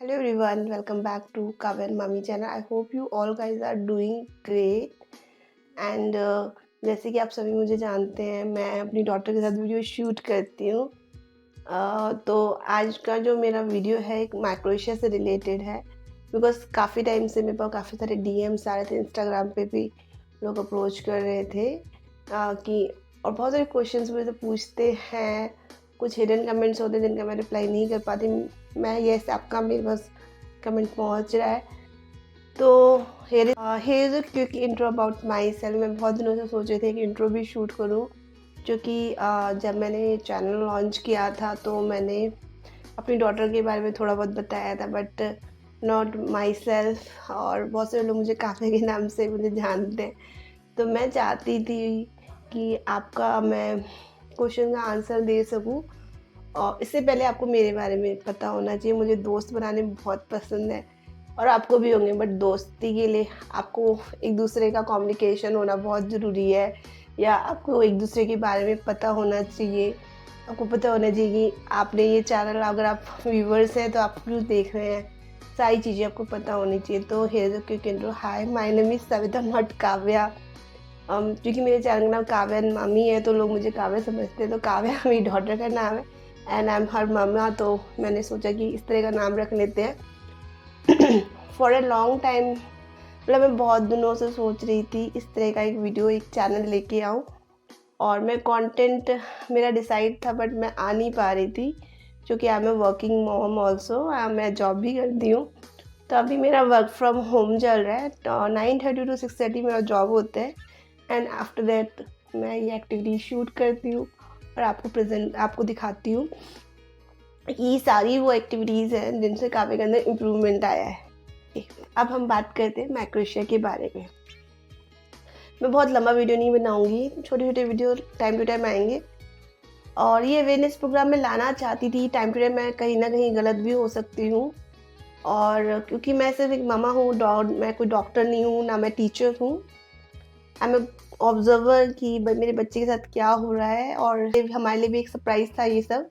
Hello everyone, welcome back to Kavya and Mami channel. I hope you all guys are doing great. And जैसे कि आप सभी मुझे जानते हैं, मैं अपनी डॉटर के साथ वीडियो शूट करती हूँ। तो आज का जो मेरा वीडियो है एक माइक्रोएशिया से रिलेटेड है, बिकॉज काफ़ी टाइम से मेरे पास काफ़ी सारे डीएम्स आ रहे थे, इंस्टाग्राम पे भी लोग अप्रोच कर रहे थे कि और बहुत सारे क्वेश्चंस मुझे पूछते हैं। कुछ हिडन कमेंट्स होते हैं जिनका मैं रिप्लाई नहीं कर पाती। मैं यस आपका मेरे पास कमेंट पहुंच रहा है। तो here is a quick intro about my self. मैं बहुत दिनों से सोच रही थी कि इंट्रो भी शूट करूं, क्योंकि जब मैंने चैनल लॉन्च किया था तो मैंने अपनी डॉटर के बारे में थोड़ा बहुत बताया था, बट नॉट माई सेल्फ। और बहुत सारे लोग मुझे काफ़ी के नाम से मुझे जानते हैं। तो मैं चाहती थी कि आपका मैं क्वेश्चन का आंसर दे सकूं। और इससे पहले आपको मेरे बारे में पता होना चाहिए। मुझे दोस्त बनाने बहुत पसंद है और आपको भी होंगे, बट दोस्ती के लिए आपको एक दूसरे का कम्युनिकेशन होना बहुत ज़रूरी है, या आपको एक दूसरे के बारे में पता होना चाहिए। आपको पता होना चाहिए कि आपने ये चैनल, अगर आप व्यूवर्स हैं तो आप क्यों देख रहे हैं, सारी चीज़ें आपको पता होनी चाहिए। तो here is a quick intro. Hi, my name is Savita not Kavya. क्योंकि मेरे चैनल का नाम काव्या एंड मामी है तो लोग मुझे काव्या समझते हैं। तो काव्या मेरी डॉटर का नाम है एंड आई एम हर मम्मा, तो मैंने सोचा कि इस तरह का नाम रख लेते हैं। फॉर ए लॉन्ग टाइम, मतलब मैं बहुत दिनों से सोच रही थी इस तरह का एक वीडियो, एक चैनल लेके आऊँ। और मैं कंटेंट मेरा डिसाइड था, बट मैं आ नहीं पा रही थी क्योंकि I am a working mom also. मैं जॉब भी करती हूँ। तो अभी मेरा वर्क फ्रॉम होम चल रहा है। तो 9:30 to 6:30 मेरा जॉब होता है एंड आफ्टर दैट मैं ये एक्टिविटी शूट करती हूँ और आपको दिखाती हूँ। ये सारी वो एक्टिविटीज़ हैं जिनसे काफ़ी के अंदर इम्प्रूवमेंट आया है। अब हम बात करते हैं माइक्रोएशिया के बारे में। मैं बहुत लंबा वीडियो नहीं बनाऊंगी, छोटे छोटे वीडियो टाइम टू टाइम आएंगे। और ये अवेयरनेस प्रोग्राम में लाना चाहती थी। टाइम टू टाइम मैं कहीं ना कहीं गलत भी हो सकती हूँ, और क्योंकि मैं सिर्फ एक मामा हूँ, मैं कोई डॉक्टर नहीं हूँ, ना मैं टीचर हूँ। आई एम ऑब्जर्वर कि मेरे बच्चे के साथ क्या हो रहा है। और हमारे लिए भी एक सरप्राइज़ था ये सब।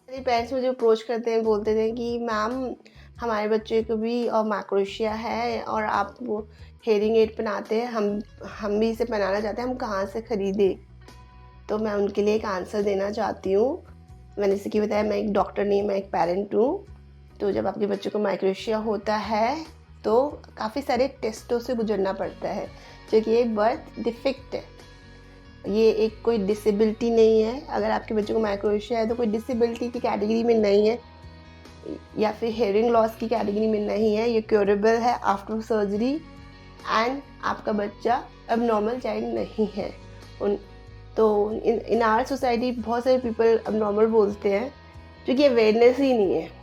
मेरे पेरेंट्स मुझे अप्रोच करते हैं, बोलते थे कि मैम हमारे बच्चे को भी माइक्रोएशिया है और आप वो हेयरिंग एड पहनाते हैं, हम भी इसे पहनाना चाहते हैं, हम कहाँ से ख़रीदें। तो मैं उनके लिए एक आंसर देना चाहती हूँ। मैंने जैसे कि बताया, मैं एक डॉक्टर नहीं, मैं एक पेरेंट हूँ। तो जब आपके बच्चे को माइक्रोएशिया होता है तो काफ़ी सारे टेस्टों से गुजरना पड़ता है, क्योंकि ये बर्थ डिफेक्ट है। ये एक कोई डिसेबिलिटी नहीं है। अगर आपके बच्चे को माइक्रोएशिया है तो कोई डिसेबिलिटी की कैटेगरी में नहीं है, या फिर हेयरिंग लॉस की कैटेगरी में नहीं है। ये क्योरेबल है आफ्टर सर्जरी एंड आपका बच्चा अब नॉर्मल चाइल्ड नहीं है। तो इन आवर सोसाइटी बहुत सारे पीपल अब नॉर्मल बोलते हैं, क्योंकि अवेयरनेस ही नहीं है।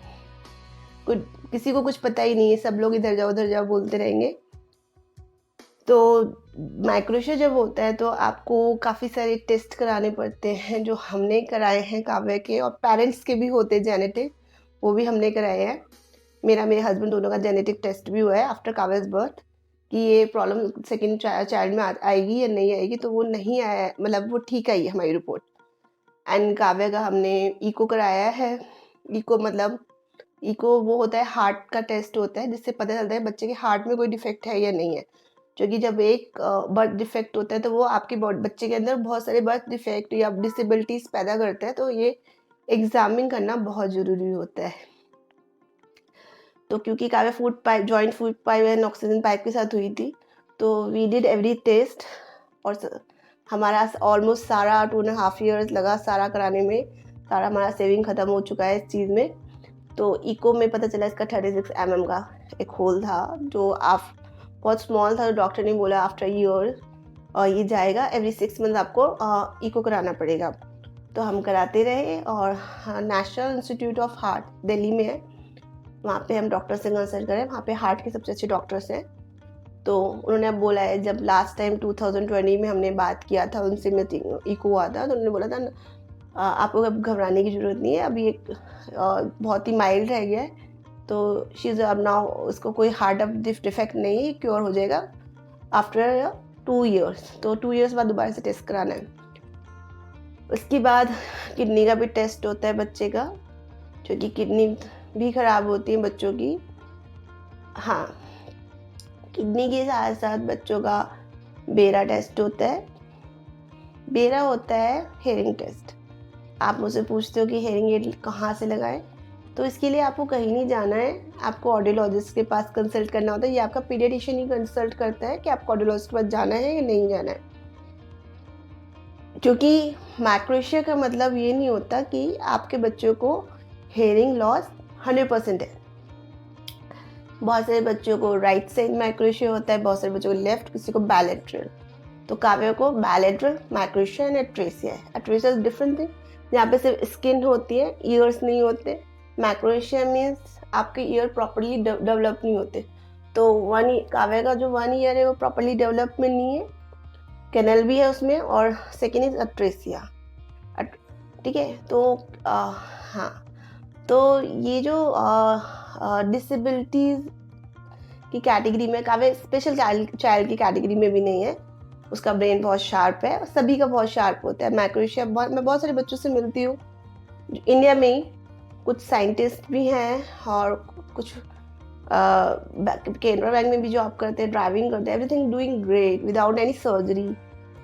किसी को कुछ पता ही नहीं है, सब लोग इधर जाओ बोलते रहेंगे। तो माइक्रोएशिया जब होता है तो आपको काफ़ी सारे टेस्ट कराने पड़ते हैं, जो हमने कराए हैं काव्या के, और पेरेंट्स के भी होते हैं जेनेटिक, वो भी हमने कराए हैं। मेरे हस्बैंड दोनों का जेनेटिक टेस्ट भी हुआ है आफ्टर काव्या's बर्थ, कि ये प्रॉब्लम सेकेंड चाइल्ड में आएगी या नहीं आएगी। तो वो नहीं आया, मतलब वो ठीक आई है हमारी रिपोर्ट। एंड काव्या का हमने इको कराया है। इको वो होता है, हार्ट का टेस्ट होता है, जिससे पता चलता है बच्चे के हार्ट में कोई डिफेक्ट है या नहीं है। क्योंकि जब एक बर्थ डिफेक्ट होता है तो वो आपके बच्चे के अंदर बहुत सारे बर्थ डिफेक्ट या डिसेबिलिटीज़ पैदा करता है। तो ये एग्जामिन करना बहुत ज़रूरी होता है। तो क्योंकि Kavya joint food pipe and oxygen pipe के साथ हुई थी, तो वी डिड एवरी टेस्ट। और हमारा ऑलमोस्ट सारा 2.5 years लगा सारा कराने में। सारा हमारा सेविंग ख़त्म हो चुका है इस चीज़ में। तो इको में पता चला इसका 36 mm का एक होल था, जो आप बहुत स्मॉल था। तो डॉक्टर ने बोला आफ्टर ईयर और ये जाएगा, एवरी 6 months आपको इको कराना पड़ेगा। तो हम कराते रहे। और national institute of heart Delhi में है, वहाँ पे हम डॉक्टर से कंसल्ट करें। वहाँ पे हार्ट के सबसे अच्छे डॉक्टर्स हैं। तो उन्होंने अब बोला है, जब लास्ट टाइम 2020 में हमने बात किया था उनसे, मैं इको हुआ था, तो उन्होंने बोला था आपको अब घबराने की ज़रूरत नहीं है, अभी एक बहुत ही माइल्ड रह गया है। तो शीज़ अब नाउ उसको कोई हार्ट डिफेक्ट नहीं है, क्योर हो जाएगा आफ्टर 2 years। तो 2 years बाद दोबारा से टेस्ट कराना है। उसके बाद किडनी का भी टेस्ट होता है बच्चे का, क्योंकि किडनी भी ख़राब होती है बच्चों की। हाँ, किडनी के साथ साथ बच्चों का बेरा टेस्ट होता है। बेरा होता है हेयरिंग टेस्ट। आप मुझसे पूछते हो कि हेयरिंग एड कहाँ से लगाएं, तो इसके लिए आपको कहीं नहीं जाना है, आपको ऑडियोलॉजिस्ट के पास कंसल्ट करना होता है। ये आपका पीडियाट्रिशियन ही कंसल्ट करता है कि आपको ऑडियोलॉजिस्ट के पास जाना है या नहीं जाना है। क्योंकि मैक्रोशिया का मतलब ये नहीं होता कि आपके बच्चों को हेयरिंग लॉस 100% है। बहुत सारे बच्चों को राइट साइड मैक्रोशिया होता है, बहुत सारे बच्चों को लेफ्ट, किसी को बायलैटरल। तो काव्य को बायलैटरल मैक्रोशिया एंड एट्रेसिया है। एट्रेसिया इज डिफरेंट थिंग, यहाँ पे सिर्फ स्किन होती है, ईयर्स नहीं होते। मैक्रोशिया मीन्स आपके ईयर प्रॉपरली डेवलप नहीं होते। तो काव्य का जो 1 ईयर है वो प्रॉपरली डेवलपमेंट नहीं है, कैनल भी है उसमें, और सेकेंड इज एट्रेसिया। ठीक है, तो हाँ, तो ये जो डिसेबिलिटीज की कैटेगरी में काव्य स्पेशल चाइल्ड की कैटेगरी में भी नहीं है। उसका ब्रेन बहुत शार्प है, सभी का बहुत शार्प होता है। मैक्रोशिया मैं बहुत सारे बच्चों से मिलती हूँ इंडिया में ही, कुछ साइंटिस्ट भी हैं और कुछ केनरा बैंक में भी जॉब करते हैं, ड्राइविंग करते हैं, everything doing great without any surgery.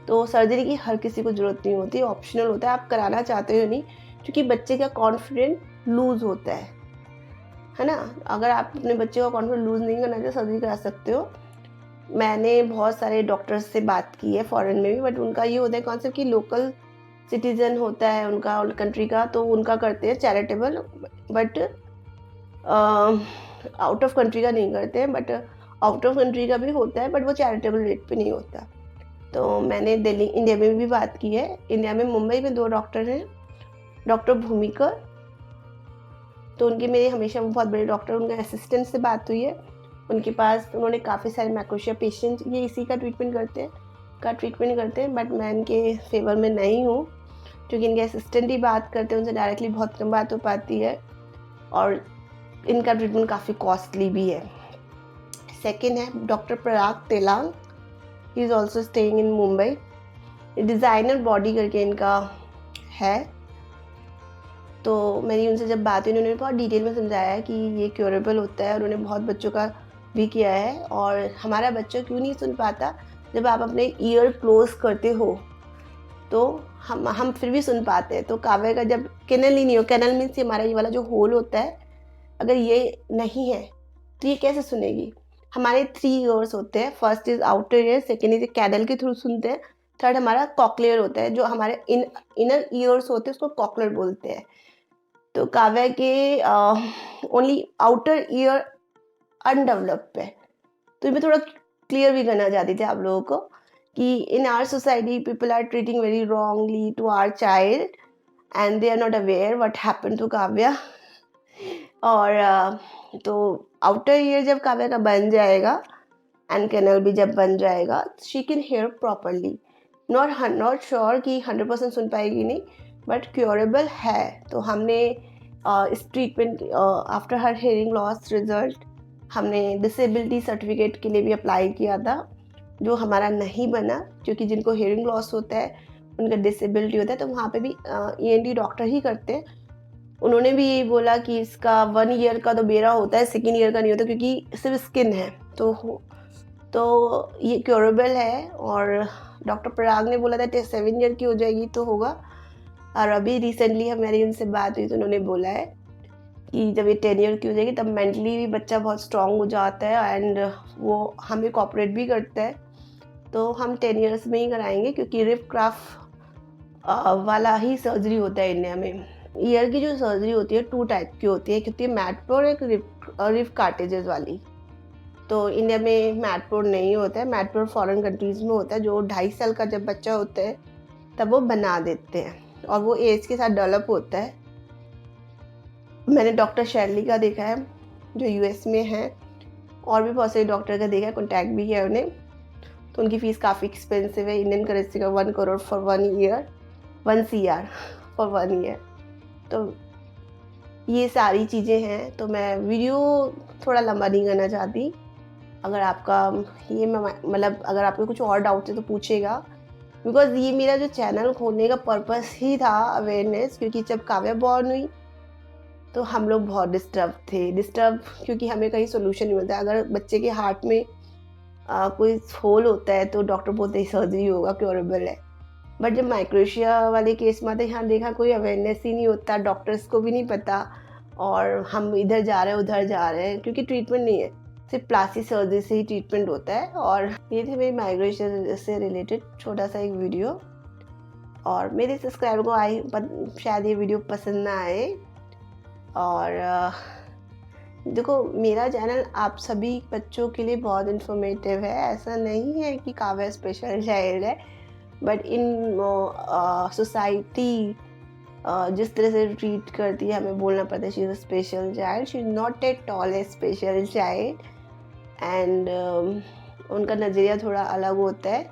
तो सर्जरी की हर किसी को जरूरत नहीं होती, ऑप्शनल होता है, आप कराना चाहते हो नहीं, क्योंकि बच्चे का कॉन्फिडेंस लूज होता है ना। अगर आप अपने बच्चे का कॉन्फिडेंस लूज नहीं करना चाहते, सर्जरी करा सकते हो। मैंने बहुत सारे डॉक्टर्स से बात की है फॉरेन में भी, बट उनका ये होता है कॉन्सेप्ट कि लोकल सिटीजन होता है उनका कंट्री का, तो उनका करते हैं charitable, but out of country का नहीं करते हैं। बट आउट ऑफ कंट्री का भी होता है, बट वो चैरिटेबल रेट पे नहीं होता। तो मैंने दिल्ली इंडिया में भी बात की है। इंडिया में मुंबई में 2 डॉक्टर हैं, डॉक्टर भूमिकर, तो उनके मेरे हमेशा बहुत बड़े डॉक्टर, उनके असिस्टेंट से बात हुई है। उनके पास उन्होंने काफ़ी सारे मैक्रोशिया पेशेंट ये इसी का ट्रीटमेंट करते हैं, बट मैं इनके फेवर में नहीं हूँ, क्योंकि इनके असिस्टेंट ही बात करते हैं, उनसे डायरेक्टली बहुत कम बात हो पाती है, और इनका ट्रीटमेंट काफ़ी कॉस्टली भी है। सेकेंड है doctor Parag Telang, he is also staying in Mumbai. Designer body करके इनका है। तो मेरी उनसे जब बात हुई, उन्होंने बहुत डिटेल में समझाया कि ये क्योरेबल होता है, और उन्होंने बहुत बच्चों का भी किया है। और हमारा बच्चा क्यों नहीं सुन पाता, जब आप अपने ईयर क्लोज करते हो तो हम फिर भी सुन पाते हैं। तो काव्य का जब कैनल ही नहीं हो, कैनल मीन्स हमारा ये वाला जो होल होता है, अगर ये नहीं है तो ये कैसे सुनेगी। हमारे 3 ईयर्स होते हैं, first is outer ear, second is canal के थ्रू सुनते हैं, थर्ड हमारा कॉकलियर होता है, जो हमारे इनर ईयर्स होते हैं उसको कॉकलियर बोलते हैं। तो काव्य के ओनली आउटर ईयर अनडेवलप्ड है। तो मैं थोड़ा क्लियर भी करना चाहती थी आप लोगों को कि in our society people are treating very wrongly to our child and they are not aware what happen to Kavya. और तो आउटर ईयर जब काव्या का बन जाएगा एंड कैनल भी जब बन जाएगा, she can hear properly. Not sure कि 100% सुन पाएगी नहीं, बट क्योरेबल है। तो हमने इस treatment after her hearing loss result हमने डिसेबिलिटी सर्टिफिकेट के लिए भी अप्लाई किया था, जो हमारा नहीं बना, क्योंकि जिनको हेयरिंग लॉस होता है उनका डिसेबिलिटी होता है, तो वहाँ पे भी ENT डॉक्टर ही करते हैं। उन्होंने भी यही बोला कि इसका 1 ईयर का तो बेरा होता है, सेकेंड ईयर का नहीं होता, क्योंकि सिर्फ स्किन है। तो ये क्योरेबल है। और डॉक्टर पराग ने बोला था 7 ईयर की हो जाएगी तो होगा। और अभी रिसेंटली हमारी उनसे बात हुई तो उन्होंने बोला है कि जब ये 10 ईयर की हो जाएगी तब मेंटली भी बच्चा बहुत स्ट्रांग हो जाता है, एंड वो हमें कोऑपरेट भी करता है। तो हम 10 ईयर्स में ही कराएंगे, क्योंकि रिफ क्राफ्ट वाला ही सर्जरी होता है इंडिया में। ईयर की जो सर्जरी होती है 2 टाइप की होती है, एक होती है मैटप्रो, एक रिफ कार्टेजेस वाली। तो इंडिया में मैटप्रो नहीं होता है, मैटप्रो फॉरेन कंट्रीज़ में होता है, जो 2.5 साल का जब बच्चा होता है तब वो बना देते हैं, और वो एज के साथ डेवलप होता है। मैंने डॉक्टर शैली का देखा है जो US में है, और भी बहुत सारे डॉक्टर का देखा है, कॉन्टैक्ट भी है उन्हें। तो उनकी फ़ीस काफ़ी एक्सपेंसिव है, इंडियन करेंसी का 1 crore for 1 year, 1 CR for 1 year. तो ये सारी चीज़ें हैं। तो मैं वीडियो थोड़ा लंबा नहीं करना चाहती। अगर आपका ये मतलब अगर आपको कुछ और डाउट है तो पूछेगा, बिकॉज ये मेरा जो चैनल खोलने का पर्पस ही था अवेयरनेस। क्योंकि जब काव्या बॉर्न हुई तो हम लोग बहुत डिस्टर्ब क्योंकि हमें कहीं सोल्यूशन नहीं मिलता। अगर बच्चे के हार्ट में कोई होल होता है तो डॉक्टर बोलते हैं सर्जरी होगा, क्योरेबल है। बट जब माइक्रोशिया वाले केस में आते हैं, यहाँ देखा कोई अवेयरनेस ही नहीं होता, डॉक्टर्स को भी नहीं पता, और हम इधर जा रहे हैं उधर जा रहे हैं क्योंकि ट्रीटमेंट नहीं है, सिर्फ प्लास्टिक सर्जरी से ही ट्रीटमेंट होता है। और ये थी मेरी माइग्रेशन से रिलेटेड छोटा सा एक वीडियो। और मेरे सब्सक्राइबर को शायद ये वीडियो पसंद ना आए। और देखो, मेरा चैनल आप सभी बच्चों के लिए बहुत इन्फॉर्मेटिव है। ऐसा नहीं है कि काव्या स्पेशल चाइल्ड है, बट इन सोसाइटी जिस तरह से ट्रीट करती है, हमें बोलना पड़ता है she is a special child, she is not at all A special child. And उनका नज़रिया थोड़ा अलग होता है,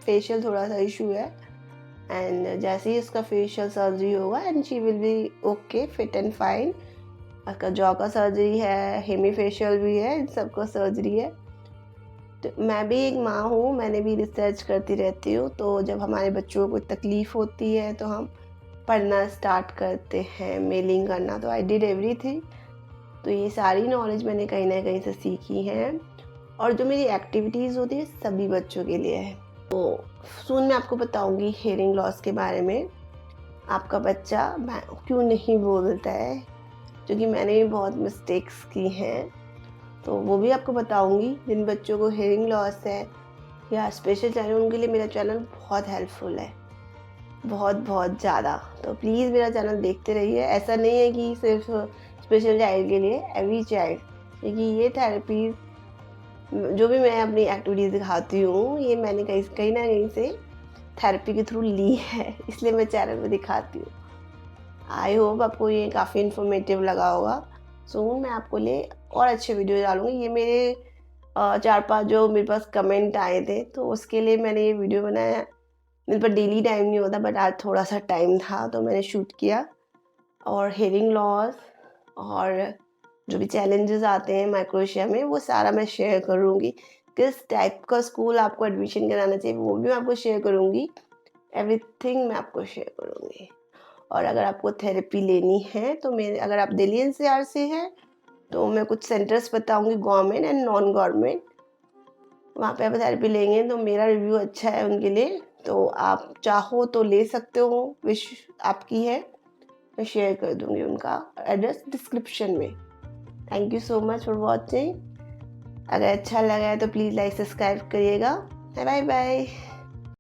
फेशियल थोड़ा सा इशू है। एंड जैसे ही उसका फेशियल सर्जरी होगा and she will be okay, fit and fine. उसका जॉ का सर्जरी है, हेमी फेशियल भी है, इन सबका सर्जरी है। तो मैं भी एक माँ हूँ, मैंने भी रिसर्च करती रहती हूँ। तो जब हमारे बच्चों को तकलीफ़ होती है तो हम पढ़ना स्टार्ट करते हैं, मेलिंग करना। तो आई डिड एवरीथिंग। तो ये सारी नॉलेज मैंने कहीं ना कहीं से सीखी है। और जो मेरी एक्टिविटीज़ होती है सभी बच्चों के लिए है। तो सून मैं आपको बताऊंगी हेयरिंग लॉस के बारे में। आपका बच्चा क्यों नहीं बोलता है, क्योंकि मैंने भी बहुत मिस्टेक्स की हैं, तो वो भी आपको बताऊंगी। जिन बच्चों को हेयरिंग लॉस है या स्पेशल चाइल्ड, उनके लिए मेरा चैनल बहुत हेल्पफुल है, बहुत बहुत ज़्यादा। तो प्लीज़ मेरा चैनल देखते रहिए। ऐसा नहीं है कि सिर्फ स्पेशल चाइल्ड के लिए, एवरी चाइल्ड, क्योंकि ये थेरेपीज जो भी मैं अपनी एक्टिविटीज़ दिखाती हूँ, ये मैंने कहीं ना कहीं से थेरेपी के थ्रू ली है, इसलिए मैं चैनल में दिखाती हूँ। आई होप आपको ये काफ़ी इन्फॉर्मेटिव लगा होगा। सो मैं आपको लिए और अच्छे वीडियो डालूँगी। ये मेरे 4-5 जो मेरे पास कमेंट आए थे, तो उसके लिए मैंने ये वीडियो बनाया। मेरे पास डेली टाइम नहीं होता, बट आज थोड़ा सा टाइम था तो मैंने शूट किया। और हेयरिंग लॉस और जो भी चैलेंजेस आते हैं माइक्रोशिया में, वो सारा मैं शेयर करूँगी। किस टाइप का स्कूल आपको एडमिशन कराना चाहिए वो भी मैं आपको शेयर करूँगी। एवरीथिंग मैं आपको शेयर करूँगी। और अगर आपको थेरेपी लेनी है तो अगर आप दिल्ली एनसीआर से हैं तो मैं कुछ सेंटर्स बताऊँगी, गवर्नमेंट एंड नॉन गवर्नमेंट। वहाँ पे आप थेरेपी लेंगे तो मेरा रिव्यू अच्छा है उनके लिए, तो आप चाहो तो ले सकते हो, विश आपकी है। मैं शेयर कर दूँगी उनका एड्रेस डिस्क्रिप्शन में। Thank you so much for watching. अगर अच्छा लगा है तो प्लीज़ लाइक सब्सक्राइब करिएगा। Bye bye.